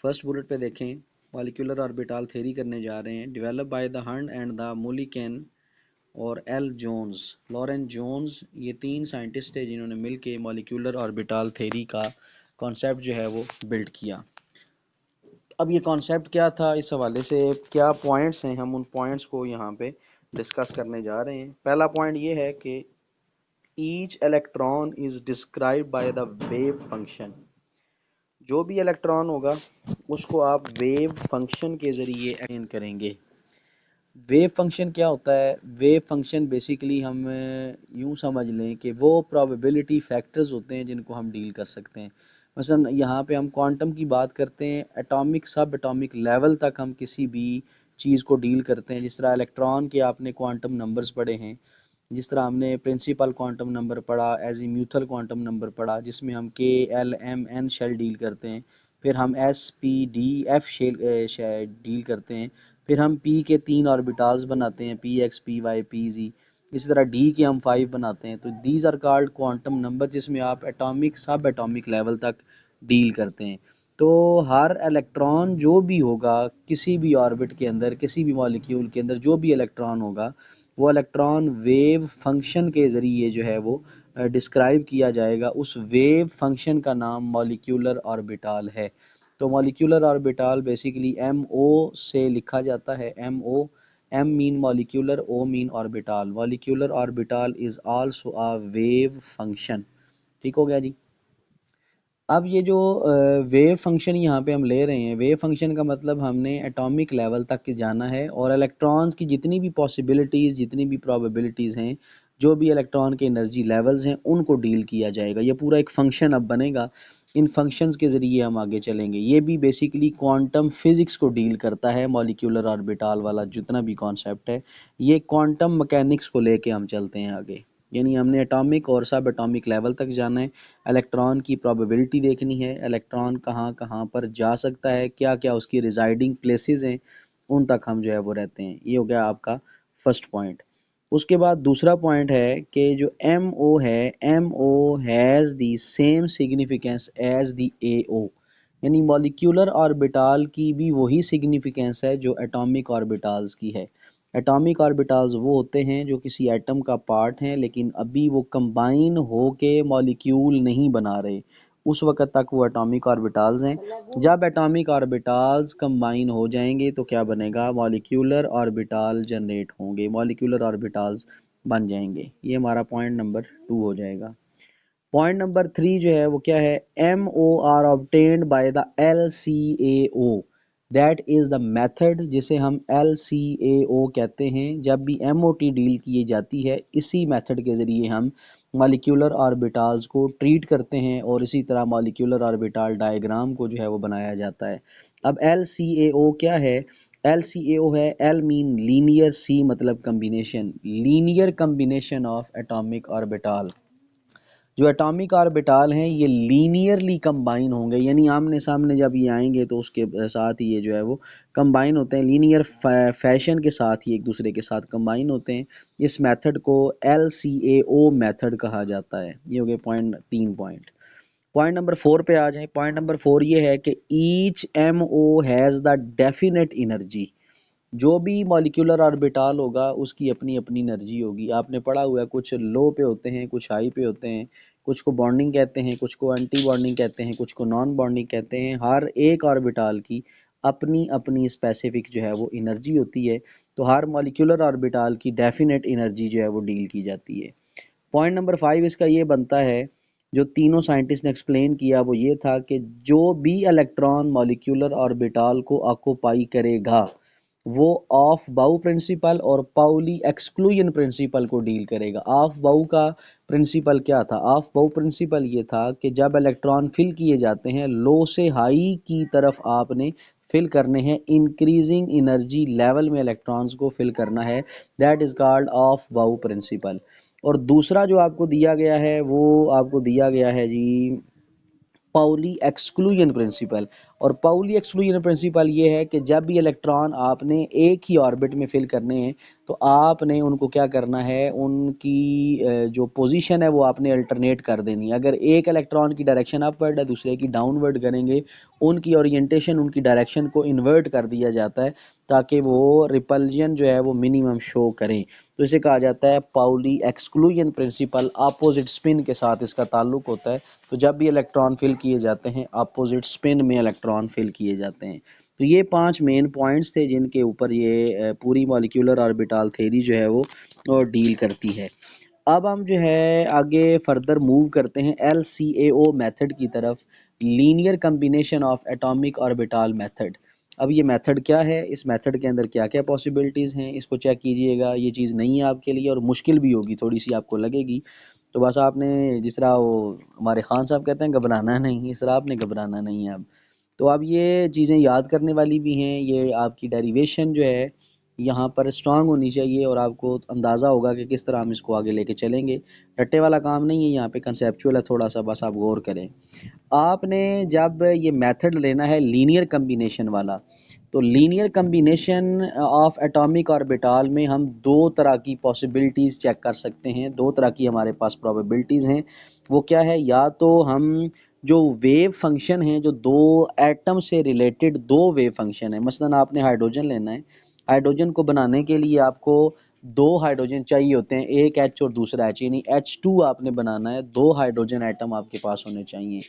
First bullet पे देखें, molecular orbital theory करने जा रहे हैं। Develop by the Hund and the Mulliken और एल जोन्स, लॉरेंस जोन्स, ये तीन साइंटिस्ट थे जिन्होंने मिलके मॉलिक्यूलर ऑर्बिटल थ्योरी का कॉन्सेप्ट जो है वो बिल्ड किया। अब ये कॉन्सेप्ट क्या था, इस हवाले से क्या पॉइंट्स हैं, हम उन पॉइंट्स को यहाँ पे डिस्कस करने जा रहे हैं। पहला पॉइंट ये है कि each electron is describe by the wave function. जो भी इलेक्ट्रॉन होगा उसको आप वेव फंक्शन के ज़रिए एक्सप्लेन करेंगे। वेव फंक्शन क्या होता है? वेव फंक्शन बेसिकली हम यूँ समझ लें कि वो प्रोबेबिलिटी फैक्टर्स होते हैं जिनको हम डील कर सकते हैं। मसलन यहाँ पे हम क्वांटम की बात करते हैं, एटॉमिक सब एटॉमिक लेवल तक हम किसी भी चीज़ को डील करते हैं। जिस तरह इलेक्ट्रॉन के आपने क्वांटम नंबर्स पढ़े हैं, जिस तरह हमने प्रिंसिपल क्वांटम नंबर पढ़ा, एजीम्यूथल क्वांटम नंबर पढ़ा, जिसमें हम K L M N shell deal करते हैं, फिर हम S P D F shell deal करते हैं, फिर हम पी के 3 ऑर्बिटल्स बनाते हैं, P X P Y P Z. इसी तरह डी के हम 5 बनाते हैं। तो these are called quantum number, जिसमें आप एटॉमिक सब एटॉमिक लेवल तक डील करते हैं। तो हर इलेक्ट्रॉन जो भी होगा किसी भी ऑर्बिट के अंदर, किसी भी मॉलिक्यूल के अंदर जो भी इलेक्ट्रॉन होगा, वो इलेक्ट्रॉन वेव फंक्शन के ज़रिए जो है वो डिस्क्राइब किया जाएगा। उस वेव फंक्शन का नाम मॉलिक्यूलर ऑर्बिटल है। तो molecular orbital basically M O से लिखा जाता है। M O, M mean molecular, O mean orbital. Molecular orbital is also a wave function. ठीक हो गया जी। अब ये जो वेव फंक्शन यहाँ पे हम ले रहे हैं, वेव फंक्शन का मतलब हमने एटॉमिक लेवल तक के जाना है और इलेक्ट्रॉन्स की जितनी भी पॉसिबिलिटीज़, जितनी भी प्रोबेबिलिटीज़ हैं, जो भी इलेक्ट्रॉन के एनर्जी लेवल्स हैं, उनको डील किया जाएगा। ये पूरा एक फंक्शन अब बनेगा। इन फंक्शंस के ज़रिए हम आगे चलेंगे। ये भी बेसिकली क्वांटम फिज़िक्स को डील करता है। मॉलिक्यूलर ऑर्बिटल वाला जितना भी कॉन्सेप्ट है, ये क्वांटम मैकेनिक्स को लेके हम चलते हैं आगे। यानी हमने एटॉमिक और सब एटॉमिक लेवल तक जाना है। इलेक्ट्रॉन की प्रोबेबिलिटी देखनी है, इलेक्ट्रॉन कहाँ कहाँ पर जा सकता है, क्या क्या उसकी रिजाइडिंग प्लेसेस हैं, उन तक हम जो है वो रहते हैं। ये हो गया आपका फर्स्ट पॉइंट। उसके बाद दूसरा पॉइंट है कि जो एम ओ है, M O has the same significance as the A O. यानी मॉलिक्यूलर ऑर्बिटल की भी वही सिग्निफिकेंस है जो एटॉमिक ऑर्बिटल्स की है। एटॉमिक ऑर्बिटल्स वो होते हैं जो किसी एटम का पार्ट हैं लेकिन अभी वो कंबाइन हो के मॉलिक्यूल नहीं बना रहे, उस वक़्त तक वो एटॉमिक ऑर्बिटल्स हैं। जब एटॉमिक ऑर्बिटल्स कंबाइन हो जाएंगे तो क्या बनेगा? मॉलिक्यूलर ऑर्बिटल जनरेट होंगे, मॉलिक्यूलर ऑर्बिटल्स बन जाएंगे। ये हमारा पॉइंट नंबर 2 हो जाएगा। पॉइंट नंबर 3 जो है वो क्या है? M O are obtained by the L C A O, that is the method जिसे हम एल सी ए ओ कहते हैं। जब भी एम ओ टी डील की जाती है, इसी मेथड के ज़रिए हम मॉलिक्यूलर ऑर्बिटल्स को ट्रीट करते हैं और इसी तरह मॉलिक्यूलर ऑर्बिटल डायग्राम को जो है वो बनाया जाता है। अब एल सी ए ओ क्या है? एल सी ए ओ है, एल मीन लीनियर, सी मतलब combination, linear combination of atomic orbital. जो एटॉमिक ऑर्बिटल हैं ये लीनियरली कंबाइन होंगे, यानी आमने सामने जब ये आएंगे तो उसके साथ ही ये जो है वो कंबाइन होते हैं, लीनियर फैशन के साथ ही एक दूसरे के साथ कंबाइन होते हैं। इस मेथड को LCAO मेथड कहा जाता है। ये हो गए पॉइंट 3 पॉइंट। पॉइंट नंबर 4 पे आ जाएं। पॉइंट नंबर 4 ये है कि each MO has the definite energy. जो भी मॉलिक्यूलर ऑर्बिटल होगा उसकी अपनी अपनी एनर्जी होगी। आपने पढ़ा हुआ है, कुछ लो पे होते हैं, कुछ हाई पे होते हैं, कुछ को बॉन्डिंग कहते हैं, कुछ को एंटी बॉन्डिंग कहते हैं, कुछ को नॉन बॉन्डिंग कहते हैं। हर एक ऑर्बिटल की अपनी अपनी स्पेसिफिक जो है वो एनर्जी होती है। तो हर मॉलिक्यूलर ऑर्बिटल की डेफिनेट एनर्जी जो है वो डील की जाती है। पॉइंट नंबर 5 इसका ये बनता है, जो तीनों साइंटिस्ट ने एक्सप्लेन किया वो ये था कि जो भी इलेक्ट्रॉन मॉलिक्यूलर ऑर्बिटल को ऑक्यूपाई करेगा वो ऑफ बाउ प्रिंसिपल और पाउली एक्सक्लूजन प्रिंसिपल को डील करेगा। ऑफ बाउ का प्रिंसिपल क्या था? ऑफ बाउ प्रिंसिपल ये था कि जब इलेक्ट्रॉन फिल किए जाते हैं, लो से हाई की तरफ आपने फिल करने हैं, इंक्रीजिंग एनर्जी लेवल में इलेक्ट्रॉन्स को फिल करना है। दैट इज कॉल्ड ऑफ बाउ प्रिंसिपल। और दूसरा जो आपको दिया गया है वो आपको दिया गया है जी पाउली एक्सक्लूजन प्रिंसिपल। और पाउली एक्सक्लूजन प्रिंसिपल ये है कि जब भी इलेक्ट्रॉन आपने एक ही ऑर्बिट में फिल करने हैं तो आपने उनको क्या करना है, उनकी जो पोजीशन है वो आपने अल्टरनेट कर देनी है। अगर एक इलेक्ट्रॉन की डायरेक्शन अपवर्ड है, दूसरे की डाउनवर्ड करेंगे, उनकी ओरिएंटेशन, उनकी डायरेक्शन को इन्वर्ट कर दिया जाता है ताकि वो रिपल्जन जो है वो मिनिमम शो करें। तो इसे कहा जाता है Pauli exclusion principle. Opposite spin के साथ इसका ताल्लुक होता है। तो जब भी इलेक्ट्रॉन फिल किए जाते हैं, अपोजिट स्पिन में इलेक्ट्रॉन फिल किए जाते हैं। तो ये 5 मेन पॉइंट्स थे जिनके ऊपर ये पूरी मॉलिक्यूलर ऑर्बिटल थ्योरी जो है वो डील करती है। अब हम जो है आगे फर्दर मूव करते हैं LCAO मेथड की तरफ, linear combination of atomic orbital method. अब ये मेथड क्या है, इस मेथड के अंदर क्या क्या पॉसिबिलिटीज़ हैं, इसको चेक कीजिएगा। ये चीज़ नहीं है आपके लिए और मुश्किल भी होगी, थोड़ी सी आपको लगेगी। तो बस आपने जिस तरह वो हमारे खान साहब कहते हैं घबराना नहीं, इस तरह आपने घबराना नहीं है अब। तो अब ये चीज़ें याद करने वाली भी हैं, ये आपकी डेरिवेशन जो है यहाँ पर स्ट्रांग होनी चाहिए और आपको अंदाज़ा होगा कि किस तरह हम इसको आगे लेके चलेंगे। रट्टे वाला काम नहीं है, यहाँ पे कंसेप्चुअल है थोड़ा सा, बस आप गौर करें। आपने जब ये मेथड लेना है लीनियर कम्बिनेशन वाला, तो linear combination of atomic orbital में हम दो तरह की पॉसिबिलिटीज़ चेक कर सकते हैं, दो तरह की हमारे पास प्रोबेबिलिटीज़ हैं। वो क्या है, या तो हम जो वेव फंक्शन हैं, जो दो एटम से रिलेटेड दो वेव फंक्शन है, मसलन आपने हाइड्रोजन लेना है, हाइड्रोजन को बनाने के लिए आपको दो हाइड्रोजन चाहिए होते हैं, एक एच और दूसरा एच, यानी H2 आपने बनाना है, दो हाइड्रोजन एटम आपके पास होने चाहिए।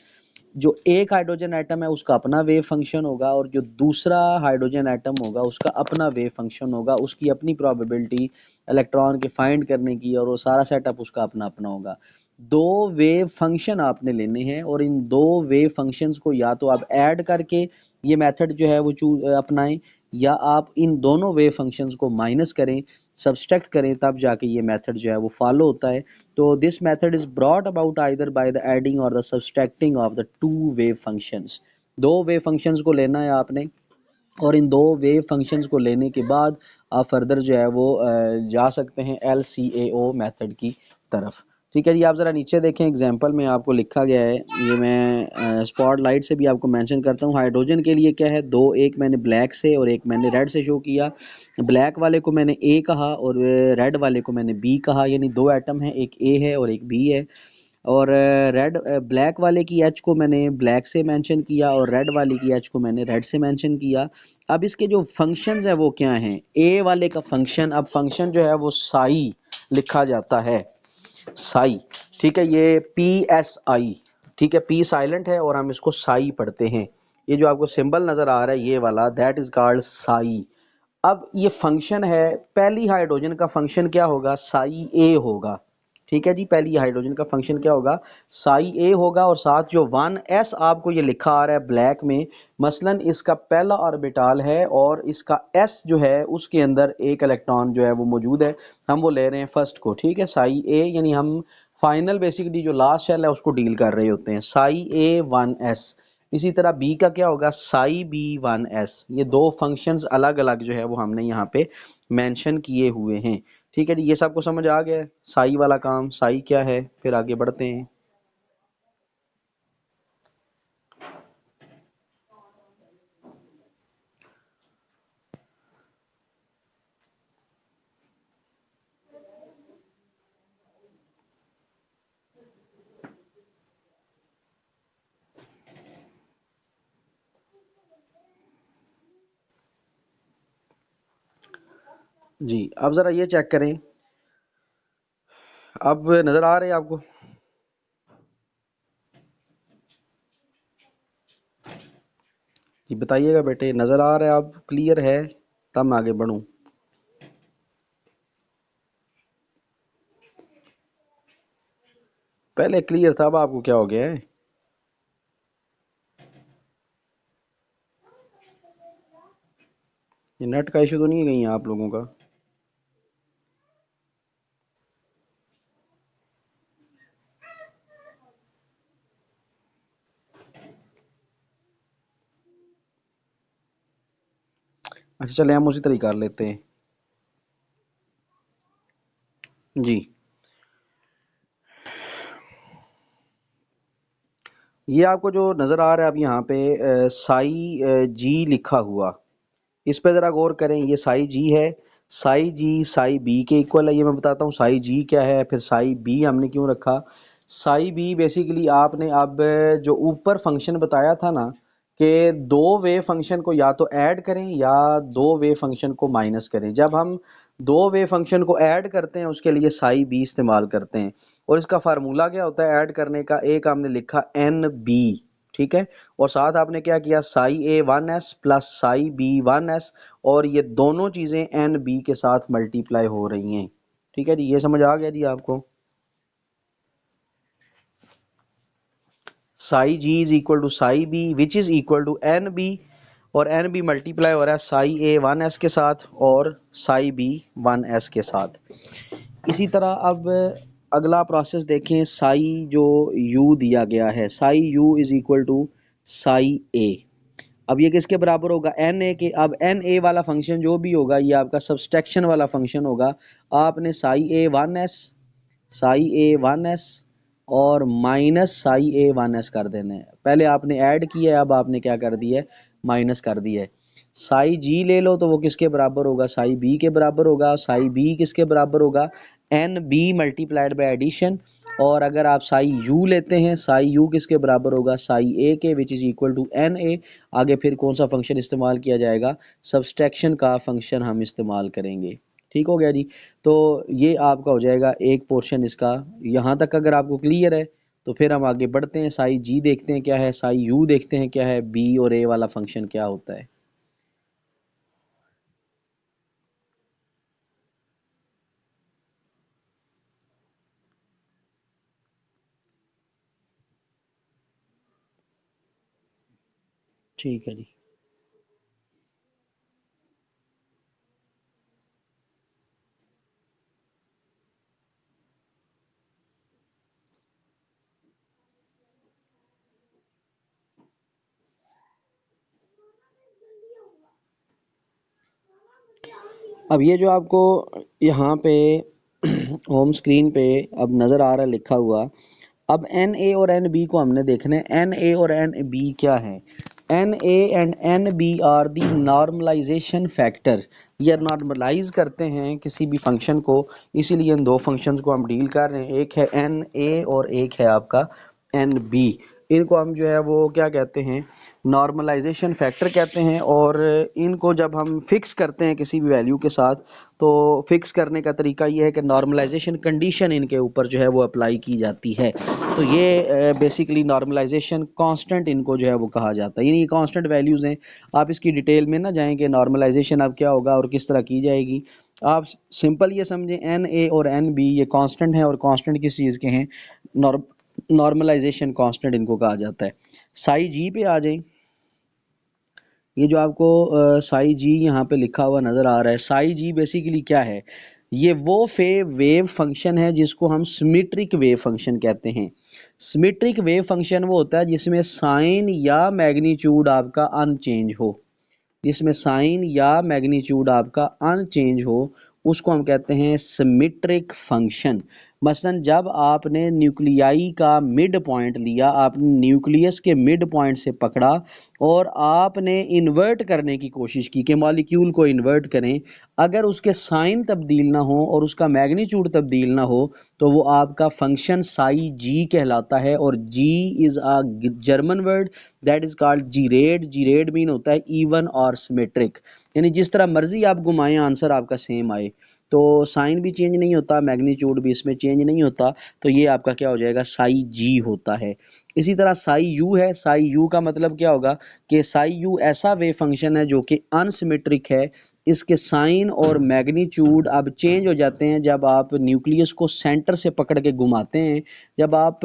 जो एक हाइड्रोजन एटम है उसका अपना वेव फंक्शन होगा और जो दूसरा हाइड्रोजन एटम होगा उसका अपना वेव फंक्शन होगा, उसकी अपनी प्रोबेबिलिटी इलेक्ट्रॉन के फाइंड करने की, और वो सारा सेटअप उसका अपना अपना होगा। दो वेव फंक्शन आपने लेने हैं और इन दो वेव फंक्शंस को या तो आप ऐड करके ये मेथड जो है वो अपनाएं, या आप इन दोनों वेव फंक्शंस को माइनस करें, सब्सट्रैक्ट करें, तब जाके ये मेथड जो है वो फॉलो होता है। तो this method is brought about either by the adding और the subtracting of the two wave functions. दो वेव फंक्शंस को लेना है आपने और इन दो वेव फंक्शंस को लेने के बाद आप फर्दर जो है वो जा सकते हैं LCAO मेथड की तरफ। ठीक है जी, आप ज़रा नीचे देखें, एग्जांपल में आपको लिखा गया है, ये मैं स्पॉट लाइट से भी आपको मेंशन करता हूँ। हाइड्रोजन के लिए क्या है, दो, एक मैंने ब्लैक से और एक मैंने रेड से शो किया। ब्लैक वाले को मैंने A कहा और रेड वाले को मैंने B कहा, यानी दो एटम है, एक A है और एक B है। और ब्लैक वाले की एच को मैंने ब्लैक से मेंशन किया और रेड वाली की एच को मैंने रेड से मेंशन किया। अब इसके जो फंक्शंस है वो क्या हैं, ए वाले का फंक्शन, अब फंक्शन जो है वो साई लिखा जाता है, साई। ठीक है, ये PSI, ठीक है, P साइलेंट है और हम इसको साई पढ़ते हैं। ये जो आपको सिंबल नज़र आ रहा है ये वाला, दैट इज कॉल्ड साई। अब ये फंक्शन है, पहली हाइड्रोजन का फंक्शन क्या होगा, साई ए होगा। ठीक है जी, पहली हाइड्रोजन का फंक्शन क्या होगा, साई ए होगा। और साथ जो 1s आपको ये लिखा आ रहा है ब्लैक में, मसलन इसका पहला ऑर्बिटल है और इसका s जो है उसके अंदर एक इलेक्ट्रॉन जो है वो मौजूद है, हम वो ले रहे हैं फर्स्ट को। ठीक है, साई ए, यानी हम फाइनल बेसिकली जो लास्ट शेल है उसको डील कर रहे होते हैं, साई ए 1s। इसी तरह बी का क्या होगा, साई B1s। ये दो फंक्शंस अलग अलग जो है वो हमने यहाँ पे मेंशन किए हुए हैं। ठीक है जी, ये सबको समझ आ गया है साई वाला काम, साई क्या है, फिर आगे बढ़ते हैं। जी, अब ज़रा ये चेक करें, अब नज़र आ रहे हैं आपको, जी बताइएगा बेटे, नज़र आ रहा है, आप क्लियर है, तब मैं आगे बढ़ूँ। पहले क्लियर था, अब आपको क्या हो गया है? ये नेट का इशू तो नहीं है कहीं आप लोगों का? अच्छा चले, हम उसी तरीके कर लेते हैं। जी, ये आपको जो नज़र आ रहा है अब यहाँ पे साई जी लिखा हुआ, इस पे ज़रा गौर करें। ये साई जी है, साई जी साई बी के इक्वल है। ये मैं बताता हूँ साई जी क्या है, फिर साई बी हमने क्यों रखा। साई बी बेसिकली आपने अब जो ऊपर फंक्शन बताया था ना कि दो वे फंक्शन को या तो ऐड करें या दो वे फंक्शन को माइनस करें। जब हम दो वे फंक्शन को ऐड करते हैं उसके लिए साई बी इस्तेमाल करते हैं। और इसका फार्मूला क्या होता है ऐड करने का, एक हमने लिखा एन बी, ठीक है, और साथ आपने क्या किया psi A 1s plus psi B 1s, और ये दोनों चीज़ें एन बी के साथ मल्टीप्लाई हो रही हैं। ठीक है जी, ये समझ आ गया जी आपको। Psi G is equal to psi B which is equal to N B, और एन बी मल्टीप्लाई हो रहा है साई ए 1s के साथ और साई बी 1s के साथ। इसी तरह अब अगला प्रोसेस देखें, साई जो यू दिया गया है, psi u is equal to psi a. अब ये किसके बराबर होगा, एन ए के। अब एन ए वाला फंक्शन जो भी होगा ये आपका सब्सट्रैक्शन वाला फंक्शन होगा। आपने Sai A 1s, Sai A 1s और माइनस साई ए 1s कर देना है। पहले आपने ऐड किया है, अब आपने क्या कर दिया है, माइनस कर दिया है। साई जी ले लो तो वो किसके बराबर होगा, साई बी के बराबर होगा। साई बी किसके बराबर होगा, N B multiplied by addition. और अगर आप साई यू लेते हैं, साई यू किसके बराबर होगा, साई ए के, which is equal to N A. आगे फिर कौन सा फंक्शन इस्तेमाल किया जाएगा, सब्सट्रैक्शन का फंक्शन हम इस्तेमाल करेंगे। ठीक हो गया जी। तो ये आपका हो जाएगा एक पोर्शन इसका। यहाँ तक अगर आपको क्लियर है तो फिर हम आगे बढ़ते हैं, साई जी देखते हैं क्या है, साई यू देखते हैं क्या है, बी और ए वाला फंक्शन क्या होता है। ठीक है जी। अब ये जो आपको यहाँ पे होम स्क्रीन पे अब नज़र आ रहा है लिखा हुआ, अब एन ए और एन बी को हमने देखना है। एन ए और एन बी क्या है, N A and N B are the normalisation factor. ये नॉर्मलाइज करते हैं किसी भी फंक्शन को, इसीलिए इन दो फंक्शंस को हम डील कर रहे हैं। एक है एन ए और एक है आपका एन बी। इनको हम जो है वो क्या कहते हैं, नॉर्मलाइजेशन फैक्टर कहते हैं। और इनको जब हम फिक्स करते हैं किसी भी वैल्यू के साथ, तो फिक्स करने का तरीका ये है कि नॉर्मलाइजेशन कंडीशन इनके ऊपर जो है वो अप्लाई की जाती है। तो ये बेसिकली नॉर्मलाइजेशन कांस्टेंट इनको जो है वो कहा जाता है, यानी ये कांस्टेंट वैल्यूज़ हैं। आप इसकी डिटेल में ना जाएं कि नॉर्मलाइजेशन अब क्या होगा और किस तरह की जाएगी। आप सिंपल ये समझें एन ए और एन बी ये कांस्टेंट हैं, और कांस्टेंट किस चीज़ के हैं, नॉर्मलाइजेशन कांस्टेंट इनको कहा जाता है। साई जी पे आ जाएं। ये जो आपको साई जी यहाँ पे लिखा हुआ नज़र आ रहा है, साई जी बेसिकली क्या है, ये वो वेव फंक्शन है जिसको हम सिमेट्रिक वेव फंक्शन कहते हैं। सिमेट्रिक वेव फंक्शन वो होता है जिसमें साइन या मैग्नीट्यूड आपका अनचेंज हो, जिसमें साइन या मैग्नीट्यूड आपका अनचेंज हो, उसको हम कहते हैं सिमेट्रिक फंक्शन। मसलन जब आपने न्यूक्लियाई का मिड पॉइंट लिया, आपने न्यूक्लियस के मिड पॉइंट से पकड़ा और आपने इन्वर्ट करने की कोशिश की कि मॉलिक्यूल को इन्वर्ट करें, अगर उसके साइन तब्दील ना हो और उसका मैग्नीट्यूड तब्दील ना हो तो वो आपका फंक्शन साई जी कहलाता है। और g is a German word that is called gerade. Gerade mean होता है इवन और सिमेट्रिक, यानी जिस तरह मर्जी आप घुमाएं आंसर आपका सेम आए। तो साइन भी चेंज नहीं होता, मैग्नीट्यूड भी इसमें चेंज नहीं होता। तो ये आपका क्या हो जाएगा, साई जी होता है। इसी तरह साई यू है। साई यू का मतलब क्या होगा कि साई यू ऐसा वेव फंक्शन है जो कि अनसिमेट्रिक है। इसके साइन और मैग्नीट्यूड अब चेंज हो जाते हैं जब आप न्यूक्लियस को सेंटर से पकड़ के घुमाते हैं। जब आप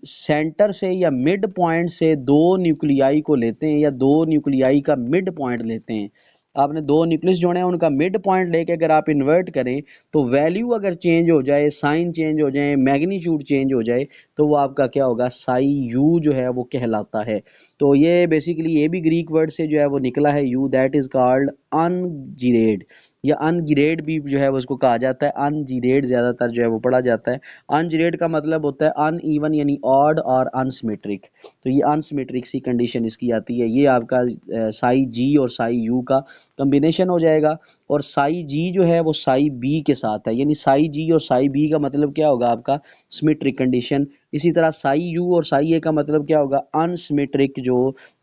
सेंटर से या मिड पॉइंट से दो न्यूक्लियाई को लेते हैं या दो न्यूक्लियाई का मिड पॉइंट लेते हैं, आपने दो न्यूक्लियस जोड़े हैं, उनका मिड पॉइंट लेके अगर आप इन्वर्ट करें तो वैल्यू अगर चेंज हो जाए, साइन चेंज हो जाए, मैग्नीट्यूड चेंज हो जाए, तो वो आपका क्या होगा, साई यू जो है वो कहलाता है। तो ये बेसिकली ये भी ग्रीक वर्ड से जो है वो निकला है, you that is called ungeared. या अनगिरेड भी जो है वो उसको कहा जाता है। अनजिरेड ज़्यादातर जो है वो पढ़ा जाता है। अनजिरेड का मतलब होता है अनइवन यानी ऑड और अनसिमेट्रिक। तो ये अनसिमेट्रिक सी कंडीशन इसकी आती है। ये आपका साई जी और साई यू का कम्बिनेशन हो जाएगा। और साई जी जो है वो साई बी के साथ है, यानी साई जी और साई बी का मतलब क्या होगा आपका सिमेट्रिक कंडीशन। इसी तरह साई यू और साई ए का मतलब क्या होगा अनसिमेट्रिक जो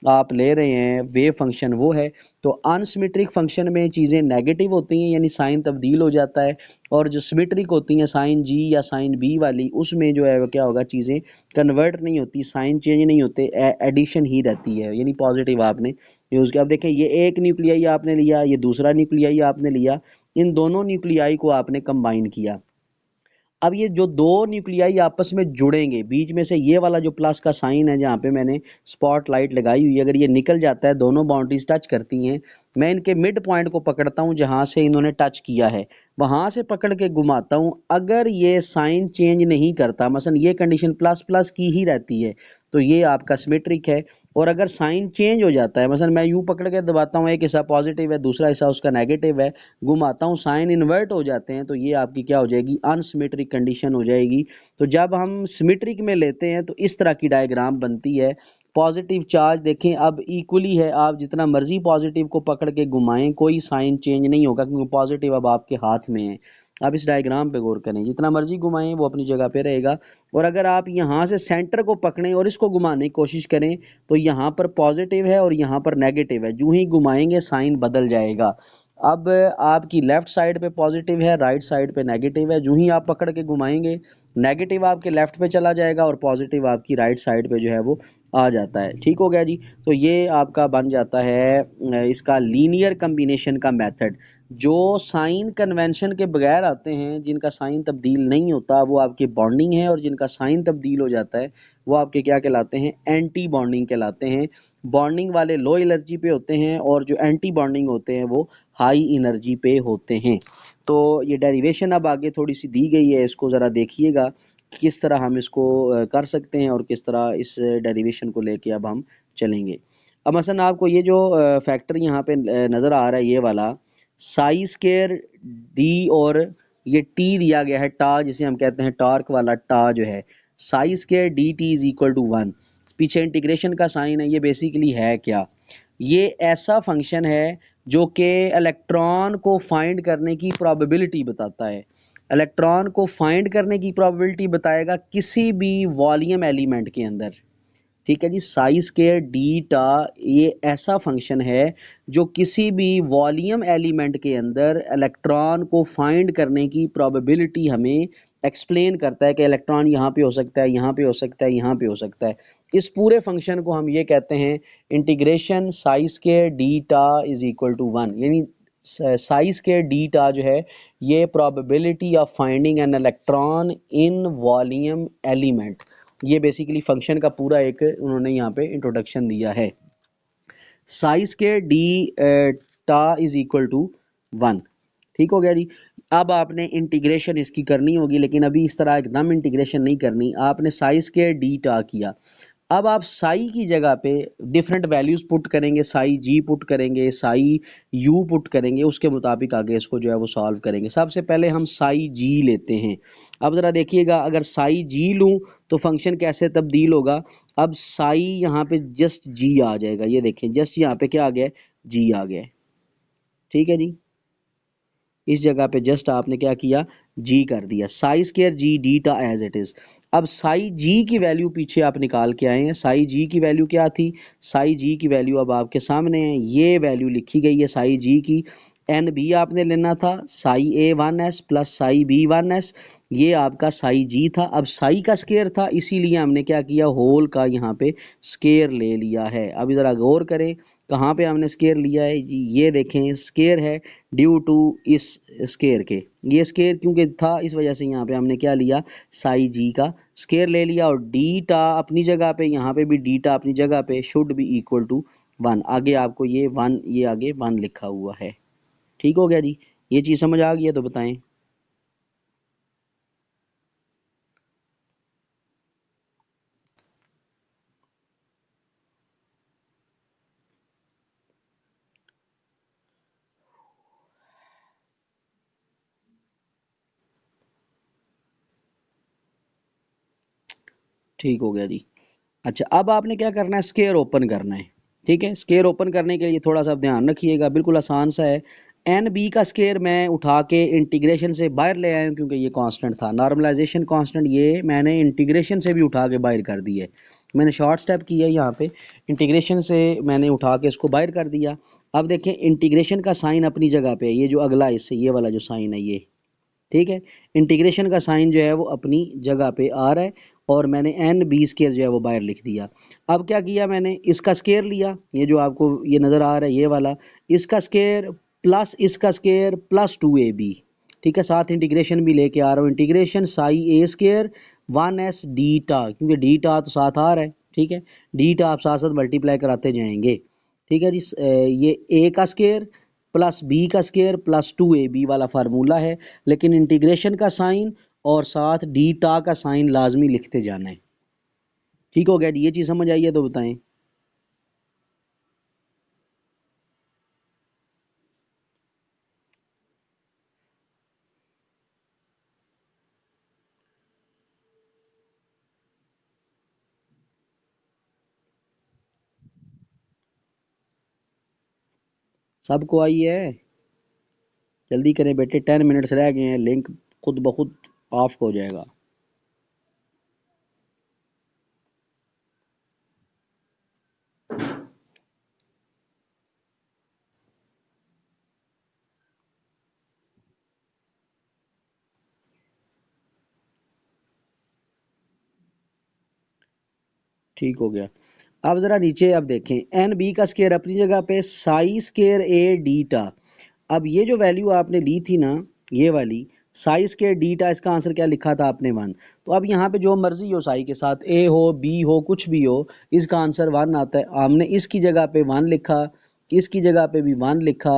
आप ले रहे हैं वेव फंक्शन वो है। तो अनसिमेट्रिक फंक्शन में चीज़ें नेगेटिव होती हैं यानी साइन तब्दील हो जाता है, और जो सिमेट्रिक होती हैं साइन जी या साइन बी वाली उसमें जो है वो क्या होगा चीज़ें कन्वर्ट नहीं होती, साइन चेंज नहीं होते, एडिशन ही रहती है यानी पॉजिटिव आपने यूज़ किया। अब देखें ये एक न्यूक्लियाई आपने लिया, ये दूसरा न्यूक्लियाई आपने लिया, इन दोनों न्यूक्लियाई को आपने कंबाइन किया। अब ये जो दो न्यूक्लियाई आपस में जुड़ेंगे, बीच में से ये वाला जो प्लस का साइन है जहाँ पे मैंने स्पॉट लाइट लगाई हुई है, अगर ये निकल जाता है, दोनों बाउंड्रीज टच करती हैं, मैं इनके मिड पॉइंट को पकड़ता हूँ जहाँ से इन्होंने टच किया है, वहाँ से पकड़ के घुमाता हूँ। अगर ये साइन चेंज नहीं करता, मसलन ये कंडीशन प्लस प्लस की ही रहती है, तो ये आपका सिमेट्रिक है। और अगर साइन चेंज हो जाता है, मसलन मैं यूँ पकड़ के दबाता हूँ, एक हिस्सा पॉजिटिव है दूसरा हिस्सा उसका नेगेटिव है, घुमाता हूँ, साइन इन्वर्ट हो जाते हैं, तो ये आपकी क्या हो जाएगी अनसिमेट्रिक कंडीशन हो जाएगी। तो जब हम सिमेट्रिक में लेते हैं तो इस तरह की डायग्राम बनती है। पॉजिटिव चार्ज देखें अब इक्वली है, आप जितना मर्जी पॉजिटिव को पकड़ के घुमाएं कोई साइन चेंज नहीं होगा क्योंकि पॉजिटिव अब आपके हाथ में है। आप इस डायग्राम पे गौर करें, जितना मर्जी घुमाएं वो अपनी जगह पे रहेगा। और अगर आप यहाँ से सेंटर को पकड़ें और इसको घुमाने की कोशिश करें तो यहाँ पर पॉजिटिव है और यहाँ पर नेगेटिव है, जो ही घुमाएंगे साइन बदल जाएगा। अब आपकी लेफ्ट साइड पे पॉजिटिव है, राइट साइड पे नेगेटिव है, जो ही आप पकड़ के घुमाएंगे नेगेटिव आपके लेफ्ट पे चला जाएगा और पॉजिटिव आपकी राइट साइड पे जो है वो आ जाता है। ठीक हो गया जी। तो ये आपका बन जाता है इसका लीनियर कम्बिनेशन का मेथड। जो साइन कन्वेंशन के बगैर आते हैं, जिनका साइन तब्दील नहीं होता, वो आपकी बॉन्डिंग है, और जिनका साइन तब्दील हो जाता है वो आपके क्या कहलाते हैं एंटी बॉन्डिंग कहलाते हैं। बॉन्डिंग वाले लो एनर्जी पे होते हैं और जो एंटी बॉन्डिंग होते हैं वो हाई एनर्जी पे होते हैं। तो ये डेरिवेशन अब आगे थोड़ी सी दी गई है, इसको ज़रा देखिएगा किस तरह हम इसको कर सकते हैं और किस तरह इस डेरिवेशन को लेके अब हम चलेंगे। अब मसलन आपको ये जो फैक्टर यहाँ पे नज़र आ रहा है ये वाला साई स्केयर डी, और ये टी दिया गया है टा, जिसे हम कहते हैं टॉर्क वाला टा जो है, psi square D T is equal to 1, पीछे इंटीग्रेशन का साइन है। ये बेसिकली है क्या, ये ऐसा फंक्शन है जो कि इलेक्ट्रॉन को फाइंड करने की प्रोबेबिलिटी बताता है। इलेक्ट्रॉन को फाइंड करने की प्रोबेबिलिटी बताएगा किसी भी वॉल्यूम एलिमेंट के अंदर। ठीक है जी, साई स्केयर डी टा ये ऐसा फंक्शन है जो किसी भी वॉल्यूम एलिमेंट के अंदर इलेक्ट्रॉन को फाइंड करने की प्रोबेबिलिटी हमें एक्सप्लेन करता है कि इलेक्ट्रॉन यहाँ पे हो सकता है, यहाँ पे हो सकता है, यहाँ पे हो सकता है। इस पूरे फंक्शन को हम ये कहते हैं इंटीग्रेशन साई स्केयर डी टा इज इक्वल टू 1, यानी साई स्केयर डी टा जो है ये probability of finding an electron in volume element, ये बेसिकली फंक्शन का पूरा एक उन्होंने यहाँ पे इंट्रोडक्शन दिया है। साइज के डी टा इज इक्वल टू 1। ठीक हो गया जी। अब आपने इंटीग्रेशन इसकी करनी होगी, लेकिन अभी इस तरह एकदम इंटीग्रेशन नहीं करनी, आपने साइज के डी टा किया। अब आप साई की जगह पे डिफरेंट वैल्यूज पुट करेंगे, साई जी पुट करेंगे, साई यू पुट करेंगे, उसके मुताबिक आगे इसको जो है वो सॉल्व करेंगे। सबसे पहले हम साई जी लेते हैं। अब ज़रा देखिएगा, अगर साई जी लूँ तो फंक्शन कैसे तब्दील होगा। अब साई यहाँ पे जस्ट जी आ जाएगा, ये देखें जस्ट यहाँ पे क्या आ गया, जी आ गया। ठीक है जी, इस जगह पे जस्ट आपने क्या किया, जी कर दिया, साई स्केयर जी डी टा एज इट इज। अब साई जी की वैल्यू पीछे आप निकाल के आए हैं, साई जी की वैल्यू क्या थी, साई जी की वैल्यू अब आपके सामने है, ये वैल्यू लिखी गई है साई जी की। एन बी आपने लेना था, psi A 1s plus psi B 1s, ये आपका साई जी था। अब साई का स्केयर था इसीलिए हमने क्या किया, होल का यहाँ पे स्केयर ले लिया है। अब ज़रा गौर करें कहाँ पे हमने स्केयर लिया है जी, ये देखें स्केयर है ड्यू टू इस स्केयर के, ये स्केयर क्योंकि था इस वजह से यहाँ पे हमने क्या लिया, साई जी का स्केयर ले लिया। और डीटा अपनी जगह पे, यहाँ पे भी डीटा अपनी जगह पे, शुड बी इक्वल टू 1, आगे आपको ये 1, ये आगे 1 लिखा हुआ है। ठीक हो गया जी, ये चीज़ समझ आ गई है तो बताएं। ठीक हो गया जी। अच्छा, अब आपने क्या करना है, स्केयर ओपन करना है। ठीक है, स्केयर ओपन करने के लिए थोड़ा सा ध्यान रखिएगा, बिल्कुल आसान सा है। एन बी का स्केयर मैं उठा के इंटीग्रेशन से बाहर ले आया हूँ क्योंकि ये कांस्टेंट था। नॉर्मलाइजेशन कांस्टेंट ये मैंने इंटीग्रेशन से भी उठा के बाहर कर दिया है। मैंने शॉर्ट स्टेप किया है यहाँ पे, इंटीग्रेशन से मैंने उठा के इसको बाहर कर दिया। अब देखें इंटीग्रेशन का साइन अपनी जगह पे है, ये जो अगला इससे ये वाला जो साइन है ये, ठीक है, इंटीग्रेशन का साइन जो है वो अपनी जगह पे आ रहा है और मैंने एन बी स्केयर जो है वो बाहर लिख दिया। अब क्या किया मैंने, इसका स्केयर लिया, ये जो आपको ये नज़र आ रहा है ये वाला, इसका स्केयर प्लस इसका स्केयर प्लस 2ab। ठीक है, साथ इंटीग्रेशन भी लेके आ रहा हूँ, इंटीग्रेशन साई ए स्केयर 1s डी टा, क्योंकि डी टा तो साथ आ रहा है। ठीक है, डी टा आप साथ साथ मल्टीप्लाई कराते जाएंगे। ठीक है जी, ये ए का स्केयर प्लस बी का स्केयर प्लस 2ab वाला फार्मूला है, लेकिन इंटीग्रेशन का साइन और साथ डी टा का साइन लाजमी लिखते जाना है। ठीक हो गया, ये चीज़ समझ आई है तो बताएं। सबको आई है? जल्दी करें बेटे, 10 मिनट्स रह गए हैं, लिंक खुद ब खुद ऑफ हो जाएगा। ठीक हो गया। अब ज़रा नीचे अब देखें, एन बी का स्केयर अपनी जगह पे, साई स्केयर ए डी टा। अब ये जो वैल्यू आपने ली थी ना, ये वाली साई स्केयर डी टा, इसका आंसर क्या लिखा था आपने, 1। तो अब यहाँ पे जो मर्जी हो साई के साथ, ए हो बी हो कुछ भी हो, इसका आंसर 1 आता है। हमने इसकी जगह पे 1 लिखा, इसकी जगह पे भी 1 लिखा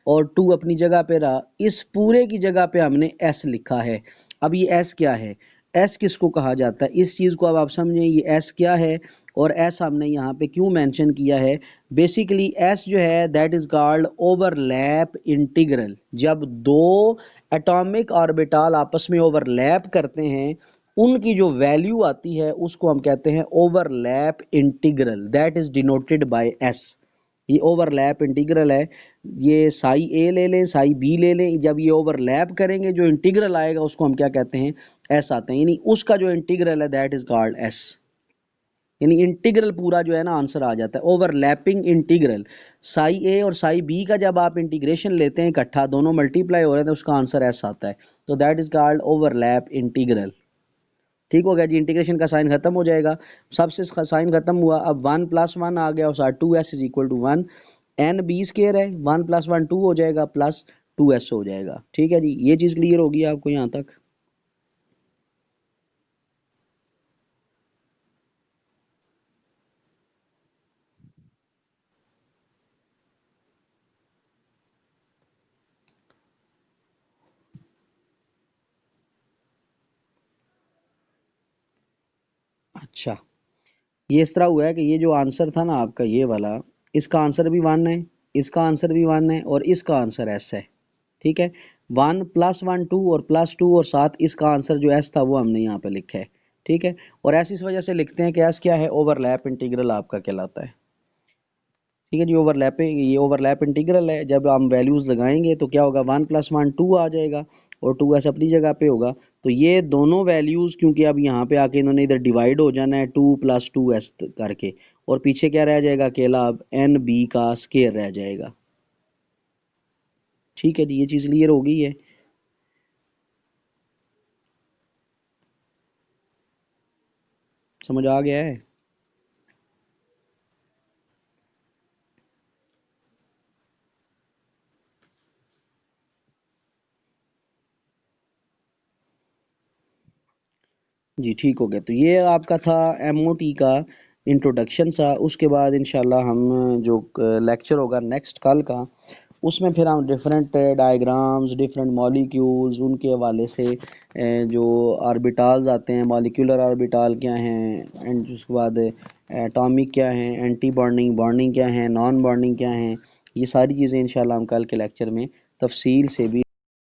और 2 अपनी जगह पे रहा। इस पूरे की जगह पे हमने एस लिखा है। अब ये एस क्या है, एस किसको कहा जाता है, इस चीज़ को अब आप समझें, ये एस क्या है और एस हमने यहाँ पे क्यों मेंशन किया है। बेसिकली एस जो है that is called overlap integral. जब दो एटॉमिक ऑर्बिटल आपस में ओवरलैप करते हैं, उनकी जो वैल्यू आती है उसको हम कहते हैं overlap integral, that is denoted by S. ये ओवरलैप इंटीग्रल है। ये साई ए ले लें, साई बी ले लें, जब ये ओवरलैप करेंगे जो इंटीग्रल आएगा उसको हम क्या कहते हैं, एस आते हैं। यानी उसका जो इंटीग्रल है दैट इज कॉल्ड एस। यानी इंटीग्रल पूरा जो है ना आंसर आ जाता है, ओवरलैपिंग इंटीग्रल। साई ए और साई बी का जब आप इंटीग्रेशन लेते हैं इकट्ठा, दोनों मल्टीप्लाई हो रहे हैं तो उसका आंसर एस आता है। तो that is called overlap integral. ठीक हो गया जी, इंटीग्रेशन का साइन खत्म हो जाएगा, सबसे साइन खत्म हुआ। अब 1 + 1 आ गया और साथ 2s is equal to 1। N B square है, 1 + 1 2 हो जाएगा, प्लस 2s हो जाएगा। ठीक है जी, ये चीज़ क्लियर होगी आपको यहाँ तक। अच्छा, ये इस तरह हुआ है कि ये जो आंसर था ना आपका ये वाला, इसका आंसर भी 1 है, इसका आंसर भी 1 है और इसका आंसर एस है। ठीक है, 1 + 1 2 और +2 और साथ इसका आंसर जो एस था वो हमने यहाँ पे लिखा है। ठीक है, और एस इस वजह से लिखते हैं कि एस क्या है, ओवरलैप इंटीग्रल आपका कहलाता है। ठीक है जी, ओवरलैपिंग, ये ओवरलैप इंटीग्रल है। जब हम वैल्यूज़ लगाएंगे तो क्या होगा, 1 + 1 2 आ जाएगा और 2s अपनी जगह पे होगा। तो ये दोनों वैल्यूज़ क्योंकि अब यहाँ पे आके इन्होंने इधर डिवाइड हो जाना है 2 + 2s करके, और पीछे क्या रह जाएगा अकेला, अब एन बी का स्केयर रह जाएगा। ठीक है जी, ये चीज़ क्लियर हो गई है। समझ आ गया है? जी ठीक हो गया। तो ये आपका था एमओटी का इंट्रोडक्शन सा। उसके बाद इंशाल्लाह हम जो लेक्चर होगा नेक्स्ट कल का, उसमें फिर हम डिफरेंट डायग्राम्स, डिफरेंट मॉलिक्यूल्स, उनके हवाले से जो ऑर्बिटल्स आते हैं, मॉलिक्यूलर ऑर्बिटल क्या हैं, एंड उसके बाद एटॉमिक क्या हैं, एंटी बॉन्डिंग, बॉन्डिंग क्या है, नॉन बॉन्डिंग क्या हैं, ये सारी चीज़ें इंशाल्लाह हम कल के लेक्चर में तफसील से भी